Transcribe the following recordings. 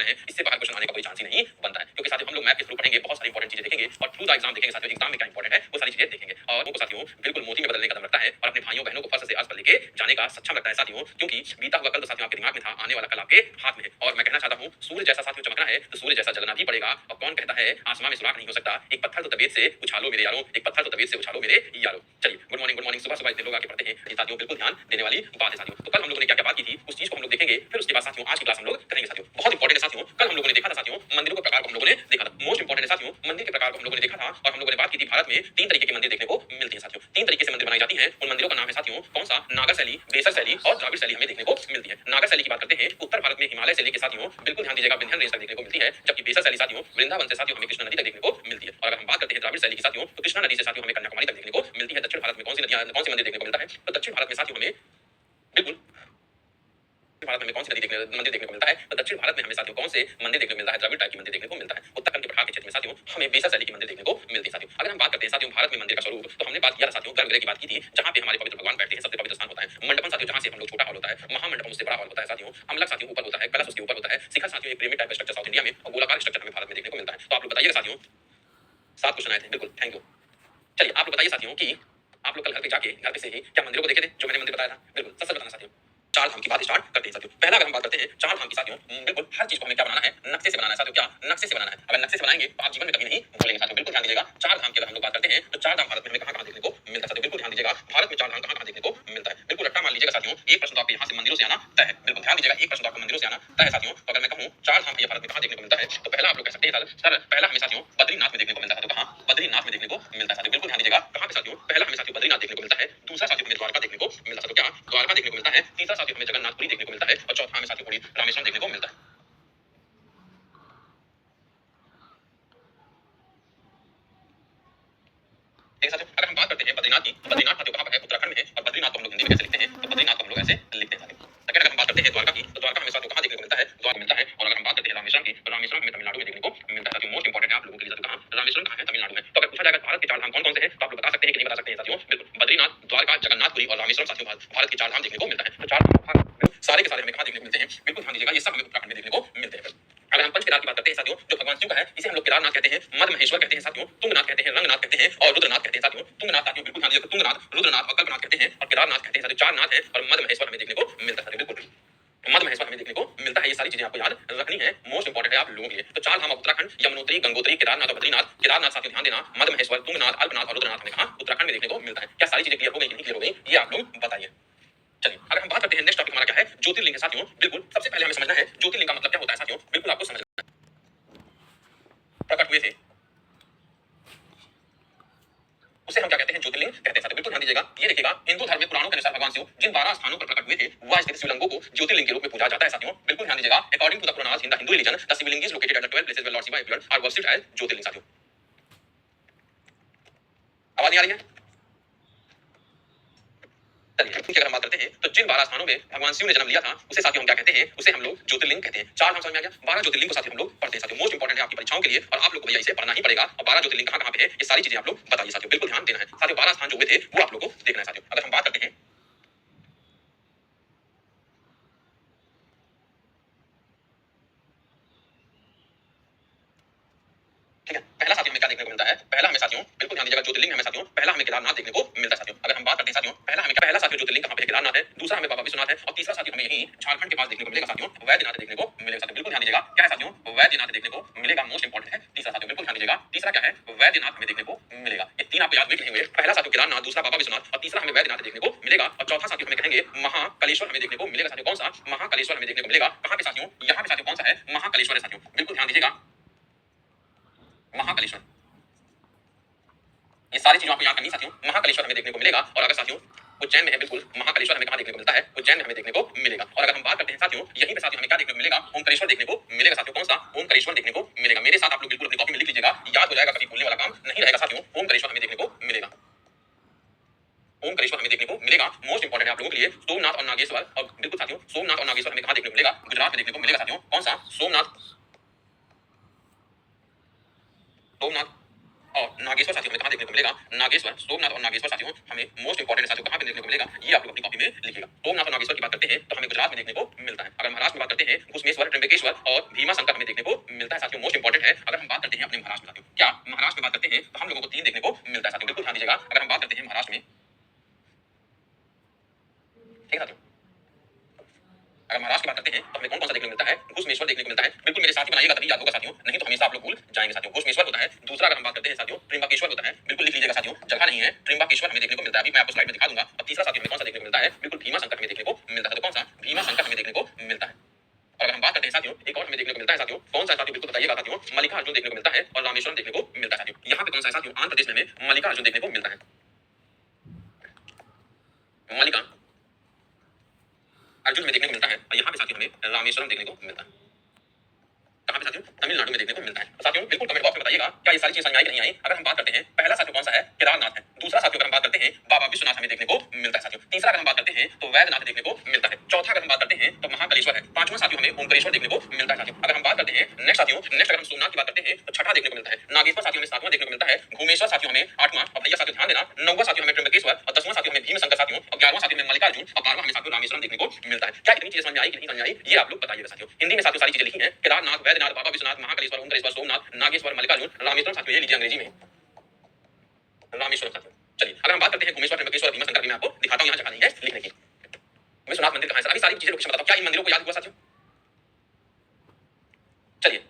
हैं, इससे बाहर क्वेश्चन आने का कोई चांस ही नहीं बनता है, क्योंकि साथियों हम लोग मैथ के थ्रू पढ़ेंगे, बहुत सारी इंपॉर्टेंट चीजें देखेंगे और थ्रू द एग्जाम देखेंगे साथियों, एग्जाम में क्या इंपॉर्टेंट है वो सारी चीजें देखेंगे। और वो साथियों बिल्कुल मोती में बदलने का दम रखता है और अपने भाइयों बहनों को फर्स्ट से आज पर लेके जाने का सक्षम रखता है साथियों, क्योंकि बीता हुआ कल तो साथियों आपके दिमाग में था, आने वाला कल आपके हाथ में है। और मैं कहना चाहता हूँ सूर्य जैसा साथियों चमकना है तो सूर्य जैसा जलना भी पड़ेगा। और कौन कहता है आसमान में सुराख नहीं हो सकता, एक पत्थर तो तबीयत से उछालो मेरे यारों, एक पत्थर तो तबीयत से उछालो मेरे यारों। चलिए गुड मॉर्निंग, सुबह सुबह इतने लोग आके पढ़ते हैं, ये साथियों बिल्कुल ध्यान देने वाली बात है साथियों। तो कल हम लोगों ने क्या क्या बात की थी उस चीज को हम लोग देखेंगे, फिर उसके बाद साथियों आज की क्लास हम लोग करेंगे साथियों, बहुत इंपॉर्टेंट है साथियों। कल हम लोगों ने देखा था साथियों मंदिरों के प्रकार को हम लोगों ने देखा था, मोस्ट इंपॉर्टेंट है साथियों मंदिर के प्रकार को हम लोगों ने देखा था। और हम लोगों ने बात की थी भारत में 3 तरीके के मंदिर देखने को मिलते हैं साथियों, 3 तरीके से मंदिर बनाई जाती हैं। उन मंदिरों का नाम है साथियों कौन सा, नागर शैली, बेसर शैली और द्राविड़ शैली हमें देखने को मिलती है। नागर शैली की बात करते हैं उत्तर भारत में हिमालय से लेकर साथियों बिल्कुल ध्यान दीजिएगा विंध्य रेंज तक देखने को मिलती है, जबकि बेसर शैली साथियों वृंदावन से साथियों हमें कृष्णा नदी तक देखने को मिलती है। और अगर हम बात करते हैं द्राविड़ शैली की साथियों तो कृष्णा नदी से साथियों हमें कन्याकुमारी तक देखने को मिलती है। दक्षिण भारत में कौन सी नदियां, कौन सी मंदिर देखने को मिलता है, तो दक्षिण भारत में साथियों हमें बिल्कुल भारत में कौन सी मंदिर देखने को मिलता है, तो दक्षिण भारत में हमें साथियों कौन से मंदिर देखने को मिलता है, द्रविड़ टाइप की मंदिर देखने को मिलता है। उत्तराखंड के पठार के क्षेत्र में साथियों हमें बेसर शैली की मंदिर देखने को मिलती है साथियों। अगर हम बात करते हैं साथियों भारत में मंदिर का स्वरूप, तो हमने बात किया था साथियों गर्भगृह की बात की थी, जहां पे हमारे पवित्र भगवान बैठते हैं, सबसे पवित्र स्थान होता है। मंडपम साथियों जहां से हम लोग छोटा हॉल होता है, महामंडपम उससे बड़ा हॉल होता है साथियों। अमलक साथियों ऊपर होता है, कलश उसके ऊपर होता है, शिखर साथियों एक pyramid type structure south India में और गोलाकार स्ट्रक्चर हमें भारत में देखने को मिलता है। तो आप लोग बताइएगा साथियों, 7 क्वेश्चन आए थे, बिल्कुल थैंक यू। चलिए आप लोग बताइए साथियों कि आप लोग कल घर पे जाके घर पे से ही क्या मंदिरों को देखे थे जो मैंने मंदिर बताया था, बिल्कुल सच सच बताना साथियों। चार धाम की बात स्टार्ट करते हैं साथियों। पहला अगर हम बात करते हैं चार धाम की साथियों, बिल्कुल हर चीज को हमें क्या बनाना है, नक्शे से बनाना है साथियों। क्या नक्शे से बनाना है, अगर नक्शे से बनाएंगे तो आप जीवन में कभी नहीं भूलेंगे साथियों, बिल्कुल ध्यान दीजिएगा। चार धाम की अगर हम लोग बात करते हैं तो चार धाम भारत में हमें कहां-कहां देखने को मिलता है साथियों, बिल्कुल ध्यान दीजिएगा। भारत में चार धाम कहां-कहां देखने को मिलता है, बिल्कुल रट्टा मान लीजिएगा साथियों। एक प्रश्न तो आपके यहां से मंदिरों से आना तय है, बिल्कुल ध्यान दीजिएगा, एक प्रश्न तो आपको मंदिरों से आना तय है साथियों। तो अगर मैं कहूं चार धाम भारत में कहां देखने को मिलता है, तो पहला आप लोग कह सकते हैं सर पहला हमें साथियों बद्रीनाथ में देखने को मिलता है। तो कहां, बद्रीनाथ में देखने को मिलता है साथियों, बिल्कुल ध्यान दीजिएगा। कहां पे साथियों, पहला हमें साथियों बद्रीनाथ देखने को मिलता है, दूसरा साथियों हमें द्वारका देखने को मिलता है साथियों। क्या द्वारका देखने को मिलता है, तीसरा साथियों हमें जगन्नाथपुरी देखने को मिलता है और चौथा हमें साथियों रामेश्वरम देखने को मिलता है। ठीक है साथियों, अगर हम बात करते हैं बद्रीनाथ की, तो बद्रीनाथ साथियों कहां पर है, उत्तराखंड में है। और बद्रीनाथ को हम लोग हिंदी में कैसे लिखते हैं, तो बद्रीनाथ को हम लोग ऐसे लिखते हैं साथियों। सेकंड अगर हम बात करते हैं द्वारका की, तो द्वारका हमें साथियों कहां देखने को मिलता है, द्वारका मिलता है। और अगर हम बात करते हैं रामेश्वरम की, तो रामेश्वरम हमें तमिलनाडु में देखने को मिलता है साथियों। मोस्ट इंपोर्टेंट है आप लोगों के लिए साथियों, कहां रामेश्वरम कहां है, तमिलनाडु में। तो अगर पूछा जाएगा भारत के चार धाम कौन-कौन से हैं, तो आप लोग बता सकते हैं कि नहीं बता सकते हैं साथियों, बिल्कुल बद्रीनाथ, द्वारका, जगन्नाथपुरी और रामेश्वरम साथियों भारत के चार धाम देखने को मिलता है। तो चार धाम सारे के सारे हमें कहां देखने को मिलते हैं, बिल्कुल ध्यान दीजिएगा, ये सब हमें उत्तराखंड में देखने को मिलते हैं। अगर हम पंच केदार की बात करते हैं साथियों, जो भगवान शिव का है, इसे हम लोग केदारनाथ कहते हैं, मद महेश्वर कहते हैं साथियों, तुंगनाथ कहते हैं, रंगनाथ कहते हैं और रुद्रनाथ कहते हैं साथियों। तुंगनाथ साथियों बिल्कुल ध्यान दीजिएगा, तुंगनाथ, रुद्रनाथ और कल्पनाथ कहते हैं और केदारनाथ कहते हैं साथियों। चार नाथ है और मद महेश्वर हमें देखने को मिलता है, बिल्कुल मद महेश्वर हमें देखने को मिलता है। ये सारी चीजें आपको याद रखनी है, मोस्ट इंपोर्टेंट है आप लोगों के लिए। तो चार धाम उत्तराखंड, यमुनोत्री, गंगोत्री, केदारनाथ और बद्रीनाथ। केदारनाथ साथियों ध्यान देना, मद महेश्वर, तुंगनाथ, अल्पनाथ और रुद्रनाथ हमें कहां उत्तराखंड में देखने को मिलता है। क्या सारी चीजें क्लियर हो गई कि नहीं क्लियर हो गई, ये आप लोग बताइए। चलिए अगर हम बात करते हैं नेक्स्ट टॉपिक हमारा क्या है, ज्योतिर्लिंग है साथियों। बिल्कुल सबसे पहले हमें समझना है ज्योतिर्लिंग का मतलब क्या होता है साथियों, बिल्कुल आपको समझना है। प्रकट हुए थे उसे हम क्या कहते हैं, ज्योतिर्लिंग कहते हैं साथियों, बिल्कुल ध्यान दीजिएगा। ये देखिएगा हिंदू धर्म में पुराणों के अनुसार भगवान शिव जिन 12 स्थानों पर प्रकट हुए थे वह स्थित शिवलिंगों को ज्योतिर्लिंग के रूप में पूजा जाता है साथियों, बिल्कुल ध्यान दीजिएगा। According to the Puranas in the Hindu religion the shivling is located at the 12 places where lord Shiva appeared are worshipped as jyotirling साथियों। आवाज नहीं आ रही है, चलिए अगर हम बात करते हैं तो जिन 12 स्थानों में भगवान शिव ने जन्म लिया था उसे साथियों हम क्या कहते हैं, उसे हम लोग ज्योतिर्लिंग कहते हैं। चार नाम समझ में आ गया, 12 ज्योतिर्लिंग को साथियों हम लोग पढ़ते हैं साथियों। मोस्ट इंपोर्टेंट है आपकी परीक्षाओं के लिए और आप लोग को भैया इसे पढ़ना ही पड़ेगा। और 12 ज्योतिर्लिंग कहां कहां पे है, ये सारी चीजें आप लोग बताइए साथियों, बिल्कुल ध्यान देना है साथियों। 12 स्थान जो हुए थे वो आप लोग को देखना है साथियों। अगर हम बात करते हैं, ठीक है, पहला साथियों हमें क्या देखने को मिलता है, पहला हमें साथियों बिल्कुल ध्यान दीजिएगा ज्योतिर्लिंग हमें साथियों, पहला हमें केदारनाथ देखने को मिलता है साथियों। अगर हम बात करते हैं साथियों पहला हमें पहला साथियों ज्योतिर्लिंग कहां पे है, केदारनाथ है। दूसरा हमें बाबा विश्वनाथ है और तीसरा साथियों हमें यही झारखंड के पास देखने को मिलेगा साथियों, वैद्यनाथ देखने को मिलेगा साथियों, बिल्कुल ध्यान दीजिएगा। क्या है साथियों, वैद्यनाथ देखने को मिलेगा, मोस्ट इंपोर्टेंट है तीसरा साथियों, बिल्कुल ध्यान दीजिएगा। तीसरा क्या है, वैद्यनाथ हमें देखने को मिलेगा। ये तीन आपको याद हुए कि नहीं हुए, पहला साथियों केदारनाथ, दूसरा बाबा विश्वनाथ और तीसरा हमें वैद्यनाथ देखने को मिलेगा। और चौथा साथियों हमें कहेंगे महाकालेश्वर हमें देखने को मिलेगा साथियों। कौन सा, महाकालेश्वर हमें देखने को मिलेगा। कहां पे साथियों, यहां पे साथियों कौन सा है, महाकालेश्वर है साथियों, बिल्कुल ध्यान दीजिएगा, महाकालेश्वर। ये सारी चीजें आपको याद करनी साथियों। महाकालेश्वर हमें देखने को मिलेगा। और अगर साथियों उज्जैन में है, बिल्कुल महाकालेश्वर हमें कहां देखने को मिलता है, उज्जैन में हमें देखने को मिलेगा। और अगर हम बात करते हैं साथियों यहीं पे साथियों हमें क्या देखने को मिलेगा, ओमकारेश्वर देखने को मिलेगा साथियों। कौन सा, ओमकारेश्वर देखने को मिलेगा। मेरे साथ आप लोग बिल्कुल अपनी कॉपी में लिख लीजिएगा, याद हो जाएगा, कभी भूलने वाला काम नहीं रहेगा साथियों। ओमकारेश्वर हमें देखने को मिलेगा, ओमकारेश्वर हमें देखने को मिलेगा। मोस्ट इंपोर्टेंट है आप लोगों के लिए सोमनाथ और नागेश्वर। और बिल्कुल साथियों सोमनाथ और नागेश्वर हमें कहां देखने को मिलेगा, गुजरात में देखने को मिलेगा साथियों। कौन सा, सोमनाथ, सोमनाथ और नागेश्वर साथियों हमें कहाँ देखने को मिलेगा? नागेश्वर, सोमनाथ और नागेश्वर साथियों हमें मोस्ट इंपोर्टेंट साथियों कहाँ पे देखने को मिलेगा? ये आप लोग अपनी कॉपी में लिखिएगा। सोमनाथ और नागेश्वर की बात करते हैं तो हमें गुजरात में देखने को मिलता है। अगर महाराष्ट्र में बात करते हैं घुसमेश्वर, त्र्यंबकेश्वर और भीमाशंकर हमें देखने को मिलता है साथियों, मोस्ट इंपोर्टेंट है। अगर हम बात करते हैं अपने महाराष्ट्र में साथियों, क्या महाराष्ट्र में बात करते हैं तो हम लोगों को 3 देखने को मिलता है साथियों, बिल्कुल ध्यान दीजिएगा। अगर हम बात करते हैं महाराष्ट्र में, ठीक है साथियों, अगर महाराष्ट्र की बात करते हैं तो हमें कौन कौन सा देखने को मिलता है? घुसमेश्वर देखने को मिलता है। बिल्कुल मेरे साथ ही बनाइएगा तभी याद होगा साथियों, नहीं तो हमेशा आप लोग भूल जाएंगे साथियों। घुसमेश्वर होता है। दूसरा अगर हम बात करते हैं साथियों त्र्यंबकेश्वर होता है, बिल्कुल लिख लीजिएगा साथियों, जगह नहीं है, त्र्यंबकेश्वर हमें देखने को मिलता है। अभी मैं आपको स्लाइड में दिखा दूंगा। और तीसरा साथियों हमें कौन सा देखने को मिलता है? बिल्कुल भीमाशंकर हमें देखने को मिलता है। तो कौन सा? भीमाशंकर हमें देखने को मिलता है। और अगर हम बात करते हैं साथियों एक और हमें देखने को मिलता है साथियों, कौन सा साथियों बिल्कुल बताइएगा साथियों, मल्लिकार्जुन देखने को मिलता है और रामेश्वरम देखने को मिलता है साथियों। यहाँ पे कौन सा है साथियों? आंध्र प्रदेश में हमें मल्लिकार्जुन देखने को मिलता है। मल्लिका अर्जुन में देखने को मिलता है और यहाँ पे साथियों हमें रामेश्वरम देखने को मिलता है। कहाँ पे साथियों? तमिलनाडु में देखने को मिलता है। तो साथियों बिल्कुल कमेंट बॉक्स में बताइएगा क्या ये सारी चीजें समझ आई कि नहीं आई। अगर हम बात करते हैं पहला साथियों कौन सा है? केदारनाथ है। दूसरा साथियों अगर हम बात करते हैं बाबा विश्वनाथ हमें देखने को मिलता है साथियों। तीसरा अगर हम बात करते हैं तो वैद्यनाथ देखने को मिलता है। चौथा अगर हम बात करते हैं तो महाकालेश्वर है। पांचवा साथियों हमें ओंकारेश्वर देखने को मिलता है साथियों। अगर हम बात करते हैं नेक्स्ट साथियों, नेक्स्ट अगर हम सोमनाथ की बात करते हैं तो छठा देखने को मिलता है। नागेश्वर साथियों में सातवां देखने को मिलता है। घुमेश्वर साथियों हमें आठवां, और भैया साथियों ध्यान देना, नौवां साथियों हमें त्र्यंबकेश्वर और 10वां साथियों हमें भीमशंकर साथियों और 11वां साथियों हमें मल्लिकार्जुन और 12वां हमें साथियों रामेश्वरम देखने को मिलता है। क्या इतनी चीजें समझ में आई कि नहीं समझ में आई? ये आप लोग बताइएगा साथियों। हिंदी में साथियों सारी चीजें लिखी हैं, केदारनाथ, वैद्यनाथ, बाबा विश्वनाथ, महाकालेश्वर, ओंकारेश्वर, सोमनाथ, नागेश्वर, मल्लिकार्जुन, रामेश्वरम साथियों ये लीजिए अंग्रेजी में रामेश्वरम साथियों। चलिए अगर हम बात करते हैं घुमेश्वर, त्र्यंबकेश्वर, भीमशंकर की मैं आपको दिखाता हूं, यहाँ जगह नहीं है लिखने की। विश्वनाथ मंदिर कहाँ है सर? अभी सारी चीजें लोकेशन बताओ, क्या इन मंदिरों को याद हुआ साथियों? चलिए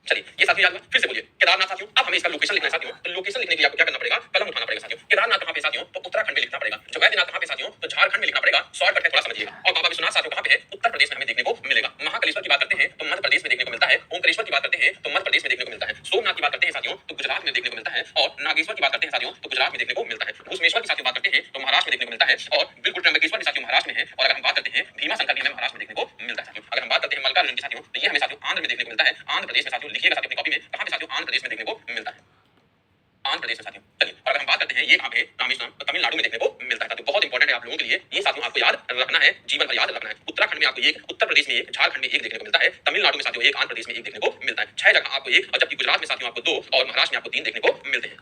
चलिए ये साथियों याद हुआ, फिर से बोलिए केदारनाथ साथियों। अब हमें इसका लोकेशन लिखना है साथियों, तो लोकेशन लिखने के लिए आपको क्या करना पड़ेगा? कलम उठाना पड़ेगा साथियों। केदारनाथ कहाँ पे साथियों? तो उत्तराखंड में लिखना पड़ेगा। जो वैद्यनाथ कहाँ पे साथियों? तो झारखंड में लिखना पड़ेगा। शॉर्टकट है, थोड़ा समझिएगा। और बाबा विश्वनाथ साथियों कहाँ पे है? उत्तर प्रदेश में हमें देखने को मिलेगा। महाकालेश्वर की बात करते हैं तो मध्य प्रदेश में देखने को मिलता है। ओंकारेश्वर की बात करते हैं तो मध्य प्रदेश में देखने को मिलता है। सोमनाथ की बात करते हैं साथियों तो गुजरात में देखने को मिलता है। और नागेश्वर की बात करते हैं साथियों तो गुजरात में देखने को मिलता है। भूसमेश्वर की साथियों बात करते हैं तो महाराष्ट्र में देखने को मिलता है। और बिल्कुल त्र्यंबकेश्वर भी साथियों महाराष्ट्र में है। और अगर हम बात करते हैं भीमाशंकर भी हमें महाराष्ट्र में देखने को मिलता है साथियों। अगर हम बात करते हैं मल्लिकार्जुन की साथियों तो ये हमें साथियों आंध्र में देखने को मिलता है। आंध्र प्रदेश में साथियों लिखिएगा साथियों अपनी कॉपी में, कहां पे साथियों? आंध्र प्रदेश में देखने को मिलता है। आंध्र प्रदेश में साथियों। चलिए और अगर हम बात करते हैं ये कहां पे? रामेश्वरम, तो तमिलनाडु में देखने को मिलता है साथियों। बहुत इंपॉर्टेंट है आप लोगों के लिए, ये साथियों आपको याद रखना है, जीवन भर याद रखना है। उत्तराखंड में आपको एक, उत्तर प्रदेश में एक, झारखंड में एक देखने को मिलता है। तमिलनाडु में साथियों एक, आंध्र प्रदेश में एक देखने को मिलता है। 6 जगह आपको एक, और जबकि गुजरात में साथियों आपको 2 और महाराष्ट्र में आपको 3 देखने को मिलते हैं।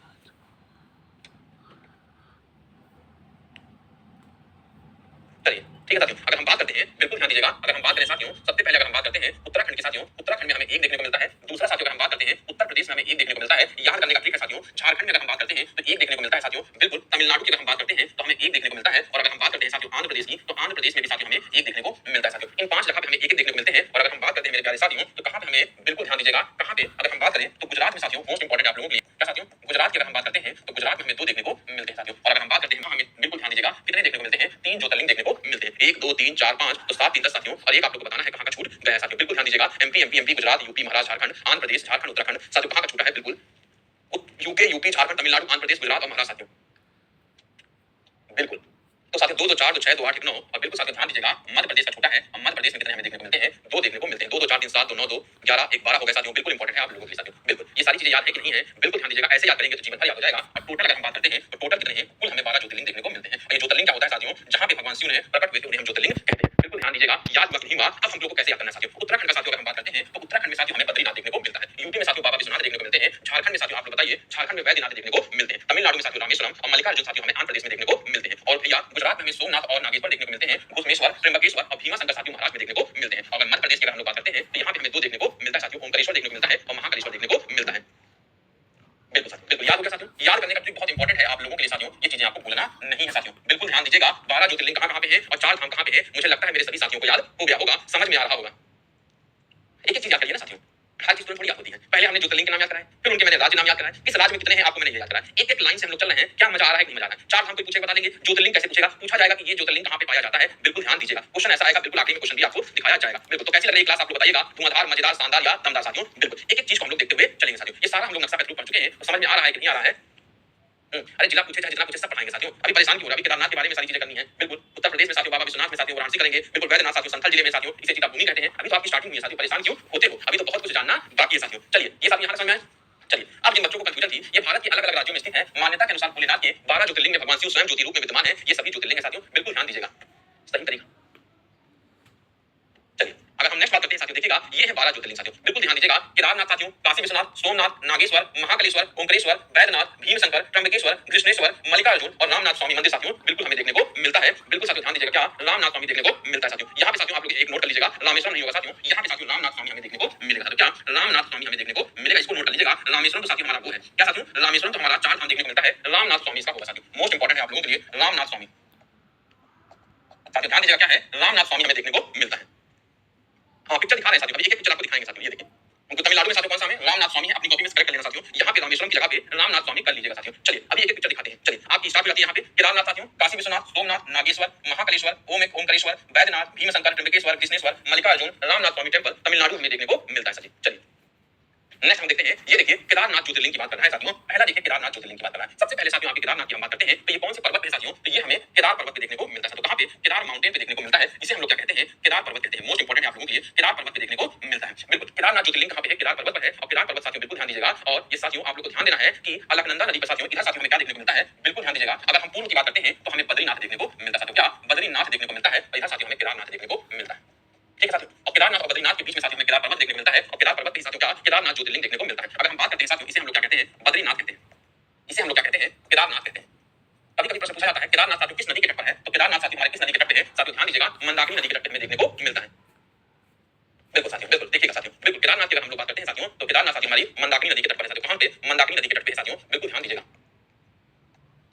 चलिए ठीक है साथियों, अगर हम बात करते हैं बिल्कुल ध्यान दीजिएगा, अगर हम बात करें साथियों सबसे पहले अगर हम बात करते हैं उत्तराखंड की साथियों, उत्तराखंड में हमें एक देखने को मिलता है। दूसरा साथियों अगर हम बात करते हैं उत्तर प्रदेश में हमें एक देखने को मिलता है। याद करने का ट्रिक है साथियों, झारखंड में अगर हम बात करते हैं तो एक देखने को मिलता है साथियों। बिल्कुल तमिलनाडु की अगर हम बात करते हैं तो हमें एक देखने को मिलता है। और अगर हम बात करते हैं साथियों आंध्र प्रदेश की तो आंध्र प्रदेश में भी साथियों हमें एक देखने को मिलता है साथियों। इन 5 जगह पे हमें एक देखने को मिलते हैं। और अगर हम बात करते हैं मेरे प्यारे साथियों तो कहां पे हमें, बिल्कुल ध्यान दीजिएगा, कहां पे अगर हम बात करें तो गुजरात में साथियों, मोस्ट इंपॉर्टेंट आप लोगों के लिए क्या साथियों? गुजरात की अगर हम बात करते हैं तो गुजरात में हमें 2 देखने को मिलते हैं साथियों। और अगर हम बात करते हैं हमें बिल्कुल ध्यान दीजिएगा कितने देखने को मिलते हैं? 3 ज्योतिर्लिंग देखने को मिलते हैं। 1 2 3 4 5 तो 7 3 10 साथियों। और एक आप लोगों को बताना है कहां का छूट गया है साथियों। बिल्कुल ध्यान दीजिएगा, एमपी गुजरात, यूपी महाराष्ट्र, झारखंड, आंध्र प्रदेश, झारखंड, उत्तराखंड साथियों कहां का छूटा है? बिल्कुल यूपी झारखंड तमिलनाडु आंध्र प्रदेश गुजरात और महाराष्ट्र साथियों। बिल्कुल तो साथियों 2 2 4 2 6 2 8 1 9। और बिल्कुल साथियों ध्यान दीजिएगा मध्य प्रदेश का छोटा है। और मध्य प्रदेश में कितने हमें देखने को मिलते हैं? 2 देखने को मिलते हैं। 2 2 4 3 7 2 9 2 11 1 12 हो गए साथियों। बिल्कुल इंपॉर्टेंट है आप लोगों के साथियों। बिल्कुल ये सारी चीजें याद है कि नहीं है? बिल्कुल ध्यान दीजिएगा, ऐसे याद करेंगे तो जीवन भर याद हो जाएगा। और टोटल अगर हम बात करते हैं तो टोटल कितने हैं? कुल हमें 12 ज्योतिर्लिंग देखने को मिलते हैं। और ये ज्योतिर्लिंग क्या होता है साथियों? जहां पे भगवान शिव ने प्रकट हुए थे उन्हें हम ज्योतिर्लिंग कहते हैं। बिल्कुल ध्यान दीजिएगा, याद हुआ कि नहीं हुआ? अब हम लोग को कैसे याद करना है साथियों? उत्तराखंड का साथियों अगर हम बात करते हैं तो उत्तराखंड में साथियों हमें बद्रीनाथ देखने को मिलता है। यूपी में साथियों बाबा विश्वनाथ देखने को मिलते हैं। झारखंड में साथियों आप लोग बताइए, झारखंड में वैद्यनाथ देखने को मिलते हैं। तमिलनाडु में साथियों रामेश्वरम और मल्लिकार्जुन साथियों हमें आंध्र प्रदेश में देखने को मिलते हैं। और भैया गुजरात में हमें सोमनाथ और नागेश्वर देखने को मिलते हैं। घुसमेश्वर, त्र्यंबकेश्वर और भीमाशंकर साथियों महाराष्ट्र में देखने को मिलते हैं। अगर मध्य प्रदेश की अगर हम लोग बात करते हैं तो यहाँ पे हमें 2 देखने को मिलता है साथियों। ओंकारेश्वर देखने को मिलता है और महाकालेश्वर देखने को मिलता है। बिल्कुल साथियों, बिल्कुल याद हो गया साथियों। याद करने का ट्रिक बहुत इंपॉर्टेंट है आप लोगों के लिए साथियों, ये चीजें आपको भूलना नहीं है साथियों। बिल्कुल ध्यान दीजिएगा, 12 ज्योतिर्लिंग कहां पे है और 4 धाम कहां पे है। मुझे लगता है मेरे सभी साथियों को याद हो गया होगा, समझ में आ रहा होगा। एक एक चीज याद करिए ना साथियों, हर चीज थोड़ी याद होती है। पहले हमने ज्योतिर्लिंग के नाम याद कराए, फिर उनके मैंने राज्य नाम याद कराए, किस राज्य में कितने हैं आपको मैंने ये याद कराया। एक एक लाइन से हम लोग चल रहे हैं, क्या मजा आ रहा है कि नहीं मजा आ रहा है? 4 धाम कोई पूछेगा बता देंगे, ज्योतिर्लिंग कैसे पूछेगा? पूछा जाएगा कि ये ज्योतिर्लिंग कहां पे पाया जाता है। बिल्कुल ध्यान दीजिएगा, क्वेश्चन ऐसा आएगा, बिल्कुल आखिरी में क्वेश्चन भी आपको दिखाया जाएगा। बिल्कुल तो कैसी लग रही है क्लास आपको बताइएगा, धुआंधार, मजेदार, शानदार या दमदार साथियों? बिल्कुल एक एक चीज को हम लोग देखते हुए चलेंगे साथियों। ये सारा हम लोग नक्शा के थ्रू पढ़ चुके हैं, तो समझ में आ रहा है कि नहीं आ रहा है? अरे जिला पूछे चाहे जितना पूछे सब पढ़ाएंगे साथियों। अभी परेशान क्यों हो रहा है? अभी केदारनाथ के बारे में सारी चीजें करनी है। बिल्कुल उत्तर प्रदेश में साथियों बाबा विश्वनाथ में साथियों वाराणसी करेंगे। बिल्कुल वैद्यनाथ साथियों संथल जिले में साथियों, इसे चिताभूमि कहते हैं। अभी तो आपकी स्टार्टिंग हुई है साथियों, परेशान क्यों होते हो? अभी तो बहुत कुछ जानना बाकी है साथियों। चलिए ये साथियों यहाँ समझ में आए। चलिए अब जिन बच्चों को कंफ्यूजन थी, ये भारत के अलग अलग राज्यों में स्थित है। मान्यता के अनुसार भोलेनाथ के 12 ज्योतिर्लिंग में भगवान शिव स्वयं ज्योति रूप में विद्यमान है। ये सभी ज्योतिर्लिंग है साथियों, बिल्कुल ध्यान दीजिएगा। सही तरीका। चलिए अगर हम नेक्स्ट बात करते हैं साथियों, देखिएगा ये है 12 ज्योतिर्लिंग साथियों, बिल्कुल ध्यान दीजिएगा। केदारनाथ साथियों, काशी विश्वनाथ, सोमनाथ, नागेश्वर, महाकालेश्वर, ओंकारेश्वर, बैद्यनाथ, भीमशंकर, त्र्यंबकेश्वर, कृष्णेश्वर, मल्लिकार्जुन और रामनाथ स्वामी मंदिर साथियों बिल्कुल हमें देखने को मिलता है। बिल्कुल साथियों ध्यान दीजिएगा, क्या रामनाथ स्वामी देखने को मिलता है साथियों। यहाँ पे साथियों आप लोग एक नोट कर लीजिएगा, रामेश्वरम नहीं होगा साथियों, यहाँ पे साथियों रामनाथ स्वामी हमें देखने को मिलेगा साथियों। क्या रामनाथ स्वामी हमें देखने को मिलेगा, इसको नोट कर लीजिएगा। रामेश्वरम तो साथियों हमारा वो है, क्या साथियों, रामेश्वरम तो हमारा 4 धाम देखने को मिलता है, रामनाथ स्वामी इसका होगा साथियों। मोस्ट इंपॉर्टेंट है आप लोगों के लिए रामनाथ स्वामी साथियों, ध्यान दीजिएगा क्या है, रामनाथ स्वामी हमें देखने को मिलता है। हाँ पिक्चर दिखा रहे हैं साथियों, अभी एक एक पिक्चर आपको दिखाएंगे साथियों, ये देखिए उनको तमिलनाडु में साथियों कौन सा है, रामनाथ स्वामी है, अपनी कॉपी में करेक्ट कर लेना साथियों। यहाँ पे रामेश्वरम की जगह पे रामनाथ स्वामी कर लीजिएगा साथियों। चलिए अभी एक एक पिक्चर दिखाते हैं। चलिए आपकी स्टार्ट हो जाती है यहाँ पे केदारनाथ साथियों, काशी विश्वनाथ, सोमनाथ, नागेश्वर, महाकालेश्वर, ओंकारेश्वर, बैद्यनाथ, भीमशंकर, त्र्यंबकेश्वर, कृष्णेश्वर, मल्लिकार्जुन, रामनाथ स्वामी टेंपल तमिलनाडु में देखने को मिलता है साथियों। चलिए नेक्स्ट हम देखते हैं, ये देखिए केदारनाथ ज्योतिर्लिंग की बात कर रहा है साथियों। पहला देखिए केदारनाथ ज्योतिर्लिंग की बात कर रहा है। सबसे पहले साथियों आप केदारनाथ की हम बात करते हैं, तो ये कौन से पर्वत पे है साथियों, तो ये हमें केदार पर्वत पे देखने को मिलता है साथियों। कहां पे, केदार माउंटेन पे देखने को मिलता है। इसे हम लोग क्या कहते हैं, केदार पर्वत कहते हैं। मोस्ट इंपोर्टेंट है आप लोगों के लिए, केदार पर्वत पे देखने को मिलता है। बिल्कुल केदारनाथ ज्योतिर्लिंग कहां पे है, केदार पर्वत पर है। और केदार पर्वत साथियों बिल्कुल ध्यान दीजिएगा, और ये साथियों आप लोग को ध्यान देना है कि अलकनंदा नदी पर साथियों इधर साथियों हमें क्या देखने को मिलता है, बिल्कुल ध्यान दीजिएगा। अगर हम पूर्व की बात करते हैं तो हमें बद्रीनाथ देखने को मिलता है साथियों। क्या बद्रीनाथ देखने को मिलता है, और इधर साथियों हमें केदारनाथ देखने को मिलता है। ठीक है साथियों, और केदारनाथ और बद्रीनाथ के बीच में साथियों में केदार पर्वत देखने को मिलता है, और केदार पर्वत के साथियों क्या केदारनाथ ज्योतिर्लिंग देखने को मिलता है। अगर हम बात करते हैं साथियों, इसे हम लोग क्या कहते हैं, बद्रीनाथ कहते हैं, इसे हम लोग क्या कहते हैं, केदारनाथ कहते हैं। कभी कभी प्रश्न पूछा जाता है केदारनाथ साथियों किस नदी के तट पर है, तो केदारनाथ साथियों हमारे किस नदी के तट पे है, साथियों ध्यान दीजिएगा, मंदाकिनी नदी के तट पे हमें देखने को मिलता है। बिल्कुल साथियों, बिल्कुल देखिएगा साथियों, बिल्कुल केदारनाथ की अगर हम लोग बात करते हैं साथियों, तो केदारनाथ साथियों हमारी मंदाकिनी नदी के तट पर है साथियों। कहां पे, मंदाकिनी नदी के तट पे है साथियों, बिल्कुल ध्यान दीजिएगा।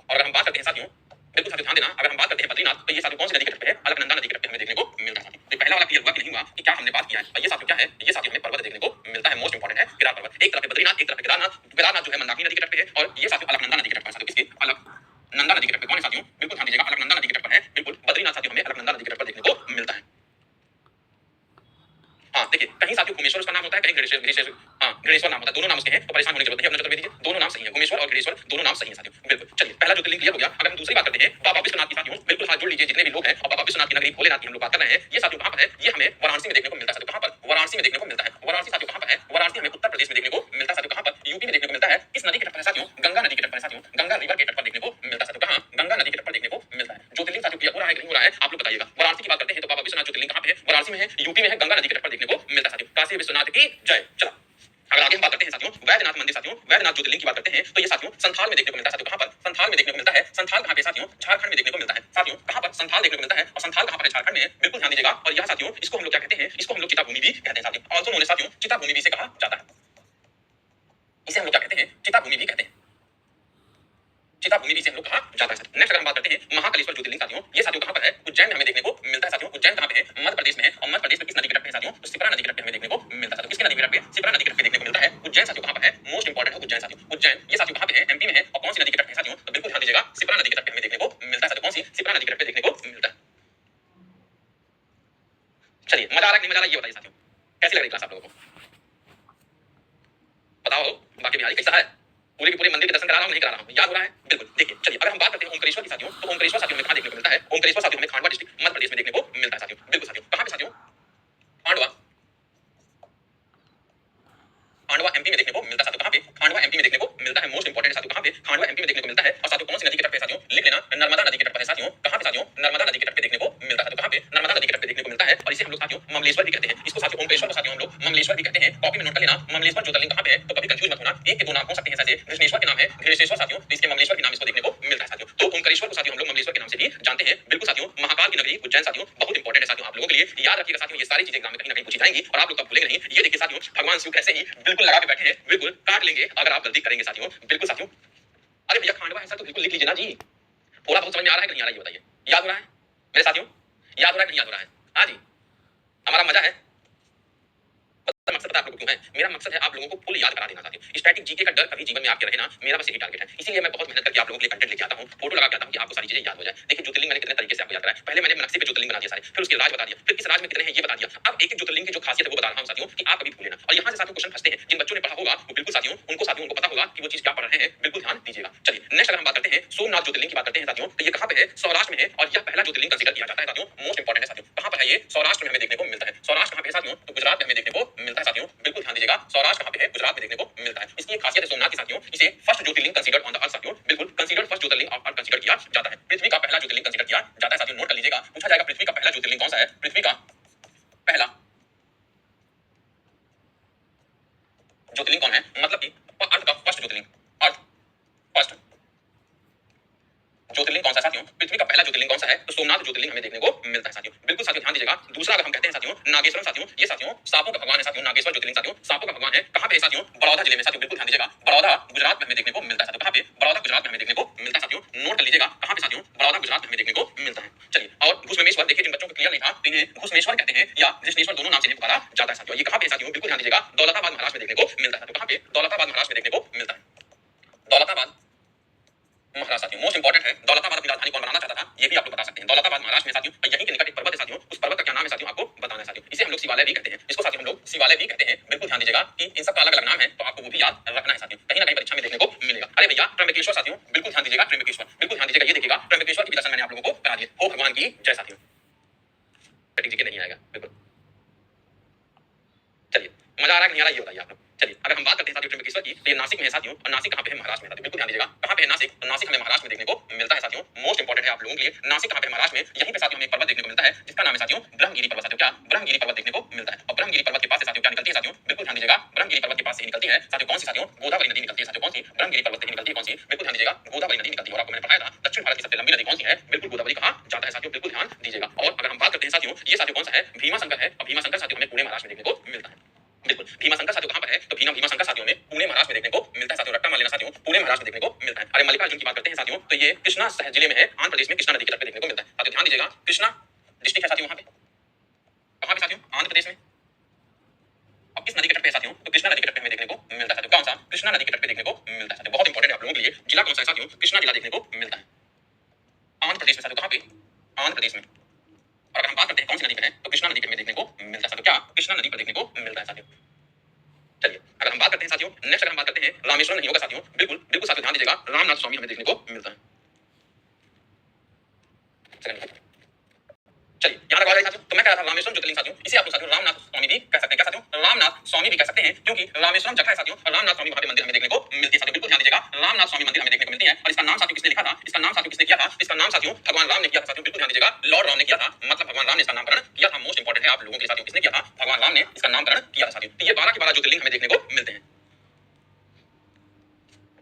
और अगर हम बात करते हैं साथियों, बिल्कुल साथियों ध्यान देना, अगर हम बात करते हैं बद्रीनाथ, तो ये साथियों कौन सी नदी के तट पे है, अलकनंदा नदी के तट पे हमें देखने को मिलता है साथियों। तो पहला वाला क्लियर हुआ कि नहीं हुआ कि क्या हमने बात किया है। और ये साथियों क्या है, ये साथियों हमें पर्वत देखने को मिलता है। मोस्ट इंपोर्टेंट है केदार पर्वत। एक तरफ है बद्रीनाथ, एक तरफ है केदारनाथ। केदारनाथ जो है मंदाकिनी नदी के तट पे है, और ये साथियों अलकनंदा नदी के तट पर है साथियों। किसके, अलकनंदा नदी के तट पे कौन है साथियों, बिल्कुल ध्यान दीजिएगा, अलकनंदा नदी के तट पर है। बिल्कुल बद्रीनाथ साथियों हमें अलकनंदा नदी के तट पर देखने को मिलता है। हाँ देखिए, कहीं साथियों गुमेश्वर उसका नाम होता है, कहीं गणेश्वर, हाँ गणेश्वर नाम होता है। दोनों नाम उसके हैं, तो परेशान होने की जरूरत नहीं है। अपना नजर में दीजिए, दोनों नाम सही है, गुमेश्वर और गणेश्वर दोनों नाम सही हैं साथियों। बिल्कुल चलिए पहला ज्योतिर्लिंग क्लियर हो गया। अगर हम दूसरी बात करते हैं बाबा विश्वनाथ की साथियों, बिल्कुल हाथ जोड़ लीजिए जितने भी लोग हैं, और बाबा विश्वनाथ की नगरी भोलेनाथ की हम लोग बात कर रहे हैं। ये साथियों कहां पर है, ये हमें वाराणसी में देखने को मिलता है साथियों। कहां पर, वाराणसी में देखने को मिलता है। वाराणसी साथियों कहां पर है, वाराणसी हमें उत्तर प्रदेश में देखने को मिलता है साथियों। कहां पर, यूपी में देखने को मिलता है। किस नदी के तट पर है साथियों, गंगा नदी के तट पर है साथियों। गंगा रिवर के तट पर देखने को मिलता है साथियों। कहां, गंगा नदी के तट पर देखने को मिलता है। ज्योतिर्लिंग साथियों क्लियर हो रहा है कि नहीं हो रहा है, आप लोग बताइएगा। वाराणसी की बात करते हैं तो बाबा विश्वनाथ ज्योतिर्लिंग कहां पे है, वाराणसी में है, यूपी में है, गंगा नदी के तट पर देखने को मिलता है साथियों। काशी विश्वनाथ की जय। चला अगर आगे हम बात करते हैं साथियों वैद्यनाथ मंदिर साथियों, वैद्यनाथ ज्योतिर्लिंग की बात करते हैं, तो ये साथियों संथाल में देखने को मिलता है साथियों। कहां पर, संथाल में देखने को मिलता है। संथाल कहां पे साथियों, झारखंड में देखने को मिलता है साथियों। कहां पर, संथाल देखने को मिलता है, और संथाल कहां पर है, झारखंड में है। बिल्कुल ध्यान दीजिएगा। और यह साथियों इसको हम लोग क्या कहते हैं, इसको हम लोग चिता भूमि भी कहते हैं साथियों। ऑल्सो नोन एज साथियों चिता भूमि भी इसे कहा जाता है। इसे हम लोग क्या कहते हैं, चिता भूमि भी कहते हैं, चिता भूमि भी इसे हम लोग कहा जाता है। नेक्स्ट अगर हम बात करते हैं महाकालेश्वर ज्योतिर्लिंग साथियों, ये साथियों कहां पर है, उज्जैन में हमें देखने को मिलता है साथियों। उज्जैन कहां पे है, मध्य प्रदेश में है, और मध्य प्रदेश में किस नदी के तट पे है साथियों, तो शिप्रा नदी के तट पे हमें देखने को मिलता है साथियों। किसकी नदी के तट पे, शिप्रा नदी के तट पे देखने को मिलता है। उज्जैन साथियों कहां पर है, मोस्ट इंपोर्टेंट है उज्जैन साथियों। उज्जैन ये साथियों कहां पे है, एमपी में है, और कौन सी नदी के तट पे है साथियों, तो बिल्कुल ध्यान दीजिएगा, शिप्रा नदी के तट पे हमें देखने को मिलता है साथियों। कौन सी, शिप्रा नदी के तट पे देखने को मिलता है। चलिए मजा आ रहा है कि नहीं मजा आ रहा है, ये बताइए साथियों, कैसी लग रही क्लास आप लोगों को, बताओ। बाकी बिहारी कैसा है, पूरे के पूरे मंदिर के दर्शन करा रहा हूं नहीं करा रहा हूं, याद हो रहा है, बिल्कुल। देखिए चलिए अगर हम बात करते हैं ओंकारेश्वर की साथियों, तो ओंकारेश्वर साथियों हमें कहां देखने को मिलता है, ओंकारेश्वर साथियों हमें खांडवा डिस्ट्रिक्ट मध्य प्रदेश में देखने को मिलता है साथियों। बिल्कुल साथियों, कहां पे साथियों, खांडवा, खांडवा एमपी में देखने को मिलता है साथियों। कहां पे, खांडवा एमपी में देखने को मिलता है। मोस्ट इंपोर्टेंट है साथियों, कहां पे, खांडवा एमपी में देखने को मिलता है। और साथियों कौन सी नदी के तट पे है साथियों, लिख लेना, नर्मदा नदी के तट पर है साथियों। कहां पे साथियों, नर्मदा नदी के तट पे देखने को मिलता है साथियों। कहां पे, नर्मदा नदी के तट पे देखने को मिलता है। और इसे हम लोग साथियों ममलेश्वर भी कहते हैं। इसको साथियों ओंकारेश्वर को साथियों हम लोग ममलेश्वर भी कहते हैं। कॉपी में नोट कर लेना, ममलेश्वर ज्योतिर्लिंग कहां पे है, तो कभी कंफ्यूज मत होना, एक के दो नाम हो सकते हैं जैसे कृष्णेश्वर के नाम है घृष्णेश्वर साथियों, तो इसके ममलेश्वर के नाम इसको देखने को मिलता है साथियों। तो ओंकारेश्वर को साथियों हम लोग ममलेश्वर के नाम से भी जानते हैं। बिल्कुल साथियों, महाकाल की नगरी उज्जैन साथियों बहुत इंपॉर्टेंट है साथियों आप लोगों के लिए, याद रखिएगा साथियों। ये सारी चीजें एग्जाम में कहीं ना कहीं पूछी जाएंगी, और आप लोग कब भूलेंगे नहीं। ये देखिए साथियों, भगवान शिव कैसे ही बिल्कुल लगा के बैठे हैं, बिल्कुल काट लेंगे अगर आप गलती करेंगे साथियों। बिल्कुल साथियों, अरे भैया खांडवा है सर, तो बिल्कुल लिख लीजिए ना जी। थोड़ा बहुत समझ में आ रहा है कि नहीं आ रहा है, ये बताइए। याद हो रहा है मेरे साथियों, याद हो रहा है कि नहीं याद हो रहा है, हाँ जी, हमारा मजा है। मकसद पता है आप लोगों को क्यों है, मेरा मकसद है आप लोगों को फुल याद करा देना साथियों। स्टैटिक जीके का डर कभी जीवन में आपके रहे ना, मेरा बस यही टारगेट है। इसीलिए मैं बहुत मेहनत करके आप लोगों के लिए कंटेंट लेके आता हूं, फोटो लगा के आता हूं कि आपको सारी चीजें याद हो जाए। देखिए ज्योतिर्लिंग मैंने कितने तरीके से आपको याद कराया। पहले मैंने नक्शे पे ज्योतिर्लिंग बना दिया सारे, फिर उसके राज बता दिया, फिर किस राज में कितने हैं ये बता दिया। अब एक एक ज्योतिर्लिंग की जो खासियत है वो बता रहा हूं साथियों, कि आप कभी भूले ना। और यहां से साथियों क्वेश्चन फंसते हैं, जिन बच्चों ने पढ़ा होगा वो बिल्कुल साथियों उनको पता होगा कि वो चीज क्या पढ़ रहे हैं, बिल्कुल ध्यान दीजिएगा। चलिए नेक्स्ट अगर हम बात करते हैं सोमनाथ ज्योतिर्लिंग की बात करते हैं साथियों, तो ये कहां पे है, सौराष्ट्र में है, और यह पहला ज्योतिर्लिंग कंसीडर किया जाता है साथियों। मोस्ट इंपोर्टेंट है साथियों, कहां पर है ये, सौराष्ट्र में हमें देखने को मिलता है। सौराष्ट्र कहां पे है साथियों, तो गुजरात में हमें देखने को मिलता है साथियों। बिल्कुल ध्यान दीजिएगा, सौराष्ट्र कहां पे है, गुजरात में देखने को मिलता है। इसकी एक खासियत है सोमनाथ की साथियों, इसे first Jyotirlinga considered on the earth साथियों। बिल्कुल considered first Jyotirlinga of earth consider किया जाता है। पृथ्वी का पहला ज्योतिर्लिंग कंसीडर किया जाता है साथियों। नोट कर लीजिएगा, पूछा जाएगा पृथ्वी का पहला ज्योतिर्लिंग कौन सा है, पृथ्वी का पहला ज्योतिर्लिंग कौन है, मतलब कि अर्थ का फर्स्ट ज्योतिर्लिंग, अर्थ फर्स्ट ज्योतिर्लिंग कौन सा साथियों, पृथ्वी का पहला ज्योतिर्लिंग कौन सा है, तो सोमनाथ ज्योतिर्लिंग हमें देखने को मिलता है साथियों। बिल्कुल साथियों ध्यान दीजिएगा। दूसरा अगर हम कहते हैं साथियों नागेश्वरम साथियों, ये साथियों सांपों का भगवान है साथियों, नागेश्वर ज्योतिर्लिंग साथियों सांपों का भगवान है। कहां पे है साथियों, बड़ौदा जिले में साथियों। बिल्कुल ध्यान दीजिएगा, बड़ौदा गुजरात में हमें देखने को मिलता है साथियों। कहां पे, बड़ौदा गुजरात में हमें देखने को मिलता है साथियों। नोट कर लीजिएगा कहां पे साथियों, बड़ौदा गुजरात में हमें देखने को मिलता है। चलिए, और घुसमेश्वर देखिए, जिन बच्चों को क्लियर नहीं था तो इन्हें घुसमेश्वर कहते हैं या जिसनेश्वर, दोनों नाम से पुकारा जाता है साथियों। ये कहां पे है साथियों, बिल्कुल ध्यान दीजिएगा, दौलताबाद महाराष्ट्र में देखने को मिलता है साथियों। कहां पे, दौलताबाद महाराष्ट्र में देखने को मिलता है, दौलताबाद महाराष्ट्र साथियों। मोस्ट इंपॉर्टेंट है, दौलताबाद अपनी राजधानी कौन बनाना चाहता था, ये भी आप लोग बता सकते हैं। दौलताबाद महाराष्ट्र में साथियों, यहीं के निकट एक पर्वत है साथियों, उस पर्वत का क्या नाम है साथियों, आपको बताना है साथियों। इसे हम लोग शिवालय भी कहते हैं, इसको साथियों हम लोग शिवालय भी कहते हैं। बिल्कुल ध्यान दीजिएगा कि इन सबका अलग अलग नाम है, तो आपको वो भी याद रखना है साथियों, कहीं ना कहीं परीक्षा में देखने को मिलेगा। अरे भैया त्र्यंबकेश्वर साथियों, बिल्कुल ध्यान दीजिएगा, त्र्यंबकेश्वर बिल्कुल ध्यान दीजिएगा। ये देखिएगा त्र्यंबकेश्वर की भी दर्शन मैंने आप लोगों को करा दिया। हो भगवान की जय साथियों। जी के नहीं आएगा बिल्कुल। चलिए, मजा आ रहा है कि नहीं आ रहा है, ये बताइए आप लोग। चलिए, अगर हम बात करते हैं साथियों त्र्यंबकेश्वर की, तो ये नासिक में है साथियों, और नासिक कहां पे है, महाराष्ट्र में साथियों। बिल्कुल ध्यान दीजिएगा, कहां पे है नासिक, और नासिक हमें महाराष्ट्र में देखने को मिलता है साथियों। मोस्ट इंपॉर्टेंट है आप लोगों के लिए, नासिक कहां पे है, महाराष्ट्र में। यहीं पे साथियों हमें एक पर्वत देखने को मिलता है जिसका नाम है साथियों ब्रह्मगिरी पर्वत साथियों। क्या, ब्रह्मगिरी पर्वत देखने को मिलता है। और ब्रह्मगिरी पर्वत के पास से साथियों क्या निकलती है साथियों, बिल्कुल ध्यान दीजिएगा, ब्रह्मगिरी पर्वत के पास से निकलती है साथियों कौन सी साथियों, गोदावरी नदी निकलती है साथियों। कौन सी, ब्रह्मगिरी पर्वत से निकलती है कौन सी, बिल्कुल ध्यान दीजिएगा, गोदावरी नदी निकलती है। और आपको मैंने बताया था दक्षिण भारत की सबसे लंबी नदी कौन सी है, बिल्कुल गोदावरी कहा जाता है साथियों। बिल्कुल ध्यान दीजिएगा। और अगर हम बात करते हैं साथियों, ये साथियों कौन सा है, भीमा शंकर है। और भीमा शंकर साथियों हमें पुणे महाराष्ट्र में देखने को मिलता है। बिल्कुल, भीमा शंकर साथियों कहां पर है, तो भीमा शंकर साथियों में पुणे महाराष्ट्र में देखने को मिलता है साथियों। रट्टा मान लेना साथियों, पुणे महाराष्ट्र में देखने को मिलता है। अरे मल्लिकार्जुन की बात करते हैं साथियों, तो ये कृष्णा जिले में है, आंध्र प्रदेश में कृष्णा नदी के तट पे देखने को मिलता है साथियों। ध्यान दीजिएगा, कृष्णा डिस्ट्रिक्ट है साथियों वहां पे, कहां पे साथियों, आंध्र प्रदेश में। अब किस नदी के तट पे है साथियों, तो कृष्णा नदी के तट पे हमें देखने को मिलता है साथियों। कौन सा, कृष्णा नदी के तट पे देखने को मिलता है साथियों। बहुत इंपॉर्टेंट है आप लोगों के लिए, जिला कौन सा है साथियों, कृष्णा जिला देखने को मिलता है आंध्र प्रदेश में साथियों। कहां पे, आंध्र प्रदेश में। और अगर हम बात करते हैं कौन सी नदी पे है, तो कृष्णा नदी पे हमें देखने को मिलता है साथियों। क्या, कृष्णा नदी पर देखने को मिलता है साथियों। चलिए, अगर हम बात करते हैं साथियों, नेक्स्ट अगर हम बात करते हैं रामेश्वरम नहीं होगा साथियों। बिल्कुल बिल्कुल साथियों ध्यान दीजिएगा, रामनाथ स्वामी हमें देखने को मिलता है। चलिए, यहाँ तक आ गए साथियों। तो मैं कह रहा था रामेश्वरम ज्योतिर्लिंग साथियों, इसे आप लोग साथियों रामनाथ स्वामी भी कह सकते हैं। क्या साथियों, रामनाथ स्वामी भी कह सकते हैं, क्योंकि रामेश्वरम जगह है साथियों, और रामनाथ स्वामी वहां पे मंदिर हमें देखने को मिलती है साथियों। बिल्कुल ध्यान दीजिएगा, रामनाथ स्वामी मंदिर हमें देखने को मिलती है। और इसका नाम साथियों किसने लिखा था, इसका नाम साथियों किसने किया था, इसका नाम साथियों भगवान राम ने किया था साथियों। बिल्कुल ध्यान दीजिएगा, लॉर्ड राम ने किया था, मतलब भगवान राम ने इसका नामकरण किया था। मोस्ट इंपॉर्टेंट है आप लोगों के लिए साथियों, किसने किया था, भगवान राम ने इसका नामकरण किया था साथियों। तो ये 12 के 12 ज्योतिर्लिंग हमें देखने को मिलते हैं।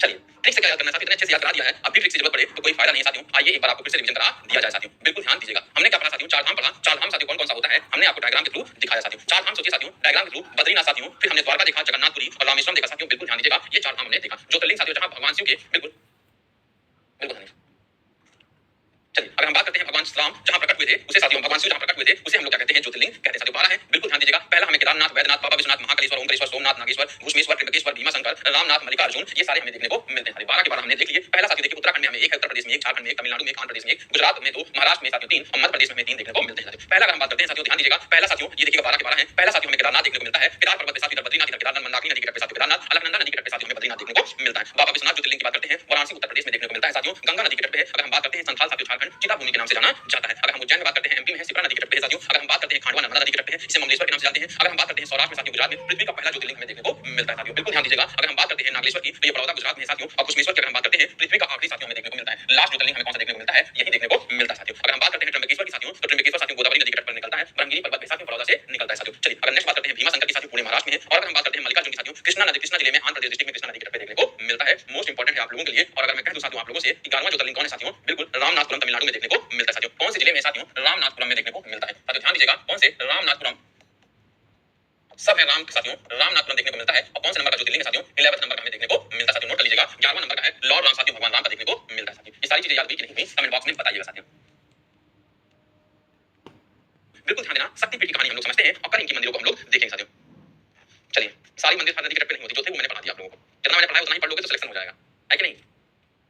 चलिए, ट्रिक से क्या याद करना है साथियों, इतने अच्छे से याद करा दिया है, अब भी ट्रिक से जरूरत पड़े तो कोई फायदा नहीं साथियों। आइए एक बार आपको फिर से रिवीजन करा दिया जाए साथियों। बिल्कुल ध्यान दीजिएगा, हमने क्या पढ़ा साथियों, चार धाम पढ़ा। चार धाम साथियों कौन कौन सा होता है, हमने आपको डायग्राम के थ्रू दिखाया साथियों। चार धाम सोचिए साथियों, डायग्राम के थ्रू बद्रीनाथ साथियों, फिर हमने द्वारका देखा, जगन्नाथपुरी और रामेश्वरम देखा साथियों। बिल्कुल ध्यान दीजिएगा, ये चार धाम हमने देखा। ज्योतिर्लिंग साथियों जहां भगवान शिव के, बिल्कुल बिल्कुल। चलिए, अगर हम बात करते हैं भगवान राम जहां प्रकट हुए थे, उसे साथियों भगवान शिव जहां प्रकट हुए थे उसे हम लोग क्या कहते हैं, ज्योतिर्लिंग कहते हैं साथियों। 12 है, बिल्कुल ध्यान दीजिएगा। पहला हमें केदारनाथ, वैद्यनाथ, बाबा विश्वनाथ, महाकालेश्वर, ओमकारेश्वर, सोमनाथ, नागेश्वर, घुसमेश्वर, त्र्यंबकेश्वर, भीमाशंकर, रामनाथ, मल्लिकार्जुन, ये सारे हमें देखने को मिलते हैं। 12 के 12 हमने देख लिए। पहला साथियों देखिए, उत्तराखंड में हमें एक है, उत्तर प्रदेश में एक, झारखंड में एक, तमिलनाडु में एक, आंध्र प्रदेश में एक, गुजरात में 2, महाराष्ट्र में साथियों 3 और मध्य प्रदेश में 3 देखने को मिलते हैं साथियों। पहला अगर हम बात करते हैं साथियों, ध्यान दीजिएगा, पहला साथियों ये देखिएगा 12 के 12 है। पहला साथियों हमें केदारनाथ देखने को मिलता है, केदार पर्वत के साथ इधर बद्रीनाथ, इधर केदारनाथ, मंदाकिनी नदी के तट पे साथियों केदारनाथ, अलकनंदा नदी के तट पे साथियों हमें बद्रीनाथ देखने को मिलता है। बाबा विश्वनाथ ज्योतिर्लिंग की बात करते हैं, वाराणसी उत्तर प्रदेश में देखने को मिलता है साथियों, गंगा नदी के तट पे है। अगर हम बात करते हैं संथाल साथियों, झारखंड चिताभूमि के नाम से जाना जाता है। अगर हम उज्जैन में बात करते हैं, एमपी में है, शिप्रा नदी के तट पे है साथियों। अगर हम बात करते हैं खांडवा नर्मदा नदी के तट पे है, इसे ममलेश्वर के नाम से जानते हैं। अगर हम बात करते हैं सौराष्ट्र में साथियों, गुजरात में पृथ्वी का पहला ज्योतिर्लिंग हमें देखने को मिलता है साथियों। बिल्कुल ध्यान दीजिएगा, अगर हम बात करते हैं नागेश्वर की, तो ये बड़ौदा गुजरात में है साथियों। और घुसमेश्वर की अगर हम बात करते हैं, पृथ्वी का आखिरी साथियों हमें देखने को मिलता है। लास्ट ज्योतिर्लिंग हमें कौन सा देखने को मिलता है, यही देखने को मिलता है साथियों। अगर हम बात करते हैं त्र्यंबकेश्वर की साथियों, तो त्र्यंबकेश्वर साथियों गोदावरी नदी के तट पर निकलता है, ब्रह्मगिरी पर्वत पे साथियों बड़ौदा से निकलता है साथियों। चलिए, अगर नेक्स्ट बात करते हैं भीमाशंकर की साथियों, पुणे महाराष्ट्र में है। और अगर हम बात करते हैं मल्लिकार्जुन की साथियों, कृष्णा नदी, कृष्णा जिले में, आंध्र प्रदेश डिस्ट्रिक्ट में कृष्णा नदी के तट पे देखने को मिलता है। मोस्ट इंपॉर्टेंट है आप लोगों के लिए। और अगर मैं कह दूं साथियों आप लोगों से कि 11वां ज्योतिर्लिंग कौन है साथियों, बिल्कुल रामनाथपुरम तमिलनाडु में देखने को मिलता है साथियों। कौन से जिले में साथियों, रामनाथपुरम में देखने को मिलता है साथियों। ध्यान दीजिएगा, कौन से, रामनाथपुरम, सब है राम के साथियों, रामनाथपुरम देखने को मिलता है। और कौन से नंबर का ज्योतिर्लिंग है साथियों, 11वें नंबर का हमें देखने को मिलता है साथियों। नोट कर लीजिएगा, 11वां नंबर का है लॉर्ड राम साथियों, भगवान राम का देखने को मिलता है साथियों। ये सारी चीजें याद हुई कि नहीं हुई, कमेंट बॉक्स में बताइएगा साथियों। बिल्कुल ध्यान देना, शक्तिपीठ की कहानी हम लोग समझते हैं और कल इनकी मंदिरों को हम लोग देखेंगे साथियों। चलिए, सारी मंदिर हर नदी के तट पे नहीं होती, जो थे वो मैंने पढ़ा दिया आप लोगों को। जितना मैंने पढ़ाया उतना ही पढ़ लोगे तो सिलेक्शन हो जाएगा, है कि नहीं।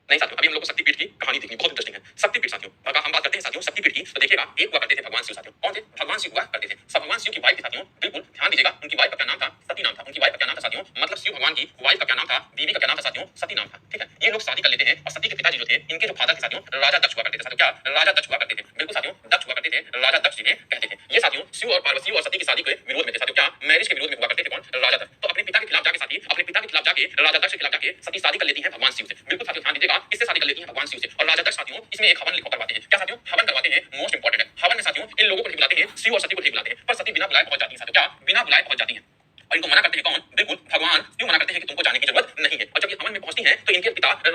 नहीं साथियों, अभी हम लोग को शक्तिपीठ की कहानी देखनी, बहुत इंटरेस्टिंग है। शक्तिपीठ साथियों, अगर हम बात करते हैं साथियों शक्तिपीठ की, तो देखिएगा एक हुआ करते थे भगवान शिव साथियों। कौन थे, भगवान शिव हुआ करते थे। सब भगवान शिव की वाइफ थी साथियों। बिल्कुल ध्यान दीजिएगा, उनकी वाइफ का क्या नाम था, सती नाम था। उनकी वाइफ का क्या नाम था साथियों, मतलब शिव भगवान की वाइफ का क्या नाम था, बीवी का क्या नाम था साथियों, सती नाम था। ठीक है, ये लोग शादी कर लेते हैं और सती के पिताजी जो थे, इनके जो फादर थे साथियों, राजा दक्ष हुआ करते थे साथियों। क्या, राजा दक्ष हुआ करते थे। बिल्कुल साथियों, दक्ष हुआ करते थे, राजा दक्ष जिन्हें कहते थे। ये साथियों शिव और पार्वती और सती की शादी के विरोध में थे साथियों। क्या, मैरिज के विरोध में हुआ करते थे। कौन, राजा दक्ष। तो अपने पिता के खिलाफ जाके साथी, अपने पिता के खिलाफ जाके, राजा दक्ष के खिलाफ जाके सती शादी कर लेती है भगवान शिव से। बिल्कुल साथियों ध्यान दीजिएगा, किससे शादी कर लेती है, भगवान शिव से। और राजा दक्ष साथियों इसमें एक हवन लिखा करवाते हैं। क्या साथियों, हवन करवाते हैं। मोस्ट इंपॉर्टेंट है, हवन में साथियों इन लोगों को नहीं बुलाते हैं, शिव और सती को नहीं बुलाते हैं, पर सती बिना बुलाए पहुंच जाती है साथियों। क्या, बिना बुलाए पहुंच जाती है। और इनको मना करते हैं कौन, बिल्कुल भगवान क्यों मना करते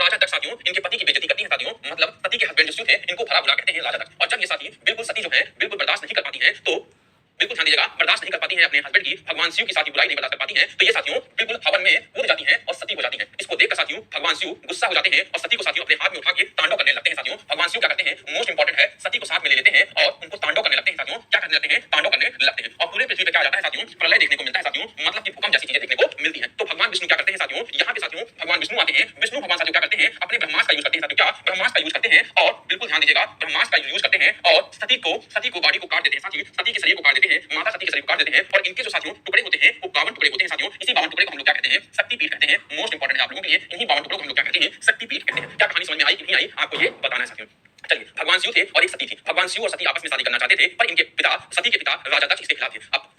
राजा दक्ष साथियों इनके पति की बेइज्जती करती है साथियों, मतलब सती के हस्बैंड जो शिव थे इनको भला बुरा कहते हैं राजा दक्ष। और जब ये साथी बिल्कुल सती जो है बिल्कुल बर्दाश्त नहीं कर पाती हैं, तो बिल्कुल ध्यान दीजिएगा, बर्दाश्त नहीं कर पाती हैं अपने हस्बैंड की, भगवान शिव की साथ बुराई नहीं बर्दाश्त कर पाती हैं, तो ये साथियों बिल्कुल हवन में कूद जाती हैं और सती हो जाती हैं। इसको देखकर साथियों भगवान शिव गुस्सा हो जाते हैं और सती को साथियों अपने हाथ में उठा के तांडव करने लगते हैं साथियों। भगवान शिव क्या करते हैं, मोस्ट इंपॉर्टेंट है, सती को साथ में ले लेते हैं और उनको तांडव करने लगते हैं साथियों। क्या करने लगते हैं, तांडव करने लगते हैं। और पूरे पृथ्वी पे क्या आ जाता है साथियों, प्रलय देखने को मिलता है साथियों, मतलब कि भूकंप जैसी चीजें देखने को मिलती हैं। तो भगवान विष्णु क्या करते हैं साथियों, यहाँ पे साथियों भगवान विष्णु आते हैं। विष्णु भगवान साथियों क्या करते हैं, अपने ब्रह्मास्त्र का यूज करते हैं साथियों। क्या ब्रह्मास्त्र का यूज करते हैं और बिल्कुल ध्यान दीजिएगा, ब्रह्मास्त्र का यूज करते हैं और सती को बॉडी को काट देते हैं साथियों, सती के शरीर को काट देते हैं, माता सती के शरीर को काट देते हैं और इनके जो साथियों टुकड़े होते हैं वो 52 टुकड़े होते हैं साथियों। इसी 52 टुकड़े को हम लोग क्या कहते हैं, शक्तिपीठ कहते हैं। मोस्ट इंपॉर्टेंट है आप लोगों के लिए, इन्हीं 52 टुकड़ों को हम लोग क्या कहते हैं, शक्तिपीठ कहते हैं। क्या कहानी समझ में आई कि नहीं आई, आपको ये बताना है साथियों। चलिए, भगवान शिव थे और एक सती थी। भगवान शिव और सती आपस में शादी करना चाहते थे, पर इनके पिता, सती के पिता राजा दक्ष इसके खिलाफ थे। अब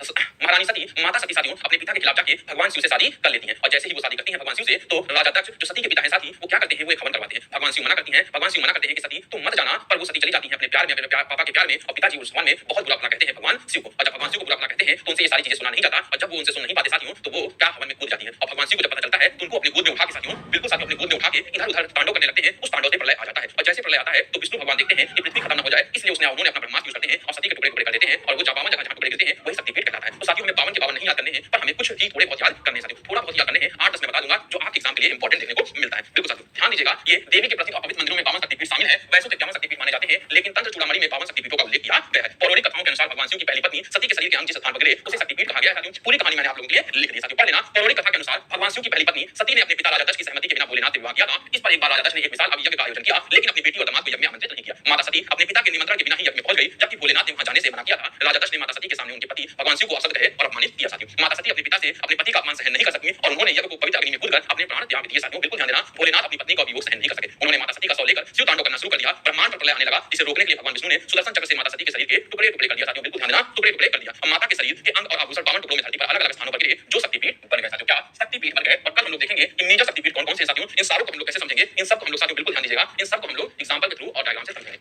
महारानी सती, माता सती साथियों अपने पिता के खिलाफ जाके भगवान शिव से शादी कर लेती हैं और जैसे ही वो शादी करती हैं भगवान शिव से, तो राजा दक्ष जो सती के पिता हैं साथी, वो क्या करते हैं, वो एक हवन करवाते हैं। भगवान शिव मना करती हैं, भगवान शिव मना करते हैं कि सती तुम मत जाना, पर वो सती चली जाती हैं अपने प्यार में, अपने पापा के प्यार में, और पिताजी उस भगवान में बहुत बुरा भला कहते हैं भगवान शिव को। और जब भगवान शिव को बुरा भला कहते हैं तो उनसे ये सारी चीजें सुना नहीं जाता, और जब वो उनसे सुन नहीं पाते साथियों, तो वो क्या हवन में कूद जाती है। और भगवान शिव को जब पता चलता है तो उनको अपने गोद में उठा के साथियों, बिल्कुल साथियों अपने गोद में उठा के इधर उधर तांडव करने लगते हैं। उस तांडव से प्रलय आ जाता है और जैसे प्रलय आता है तो विष्णु भगवान देखते हैं कि पृथ्वी खत्म न हो जाए, इसलिए उन्होंने अपना ब्रह्मास्त्र यूज करते हैं और सती के टुकड़े टुकड़े कर देते हैं और वो 52 जगह जहां टुकड़े गिरते हैं वही शक्तिपीठ कहलाता है। तो साथियों हमें 52 के 52 नहीं याद करने हैं, पर हमें कुछ ही थोड़े बहुत याद करने हैं साथियों, थोड़ा बहुत याद करने हैं। 8-10 में बता दूंगा जो आपके एग्जाम के लिए इंपॉर्टेंट देखने को मिलता है। बिल्कुल साथियों ध्यान दीजिएगा, ये देवी के प्रसिद्ध अपवित्र मंदिरों में 52 शक्तिपीठ शामिल है। वैसे तो 51 शक्तिपीठ माने जाते हैं, लेकिन तंत्र चूड़ामणि में 52 शक्तिपीठों का उल्लेख किया गया है। पौराणिक कथाओं के अनुसार भगवान शिव की पहली पत्नी सती के शरीर के अंग जिस स्थान पर गिरे उसे शक्तिपीठ कहा गया है साथियों। पूरी कहानी मैंने आप लोगों के लिए लिख दी साथियों, पढ़ लेना। पौराणिक कथा के अनुसार भगवान शिव की पहली पत्नी सती ने अपने पिता राजा दक्ष की सहमति के बिना भोलेनाथ से विवाह किया था। इस पर एक बार राजा दक्ष ने एक विशाल यज्ञ का आयोजन किया, लेकिन अपनी बेटी और दामाद को यज्ञ में आमंत्रित नहीं किया। माता सती अपने पिता के निमंत्रण के बिना ही यज्ञ में पहुंच गई, जबकि भोलेनाथ ने वहां जाने से मना किया था। राजा दक्ष ने माता सती के सामने उनके पति भगवान शिव को असत्य कहे और अपमानित किया साथियों। माता सती अपने पिता से अपने पति का अपमान सहन नहीं कर सकी और उन्होंने यज्ञ को पवित्र अग्नि में कूदकर अपने प्राण त्याग दिए साथियों। बिल्कुल ध्यान देना, भोलेनाथ अपनी पत्नी का वियोग सहन नहीं कर सके, उन्होंने माता सती का शव लेकर शिव तांडव करना शुरू कर दिया। ब्रह्मांड पर प्रलय आने लगा, जिसे रोकने के लिए भगवान विष्णु ने सुदर्शन चक्र से माता सती के शरीर के टुकड़े टुकड़े कर दिया साथियों। बिल्कुल ध्यान देना, टुकड़े टुकड़े कर दिया और माता के शरीर के अंग और आभूषण 52 टुकड़ों में धरती पर अलग अलग स्थानों पर गिरे, जो शक्तिपीठ बन गए साथियों। क्या शक्तिपीठ बन गए। और कल हम लोग देखेंगे कि मेजर शक्तिपीठ कौन कौन से साथियों, इन सारों को हम लोग कैसे समझेंगे, इन सब को हम लोग साथियों बिल्कुल ध्यान दीजिएगा, इन सब को हम लोग एग्जांपल के थ्रू और डायग्राम से समझेंगे।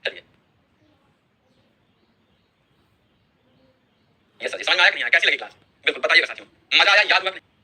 चलिए, ये समझ में आया कि नहीं आया, कैसी लगी क्लास, बिल्कुल बताइएगा साथियों, मजा आया, याद हुआ कि नहीं?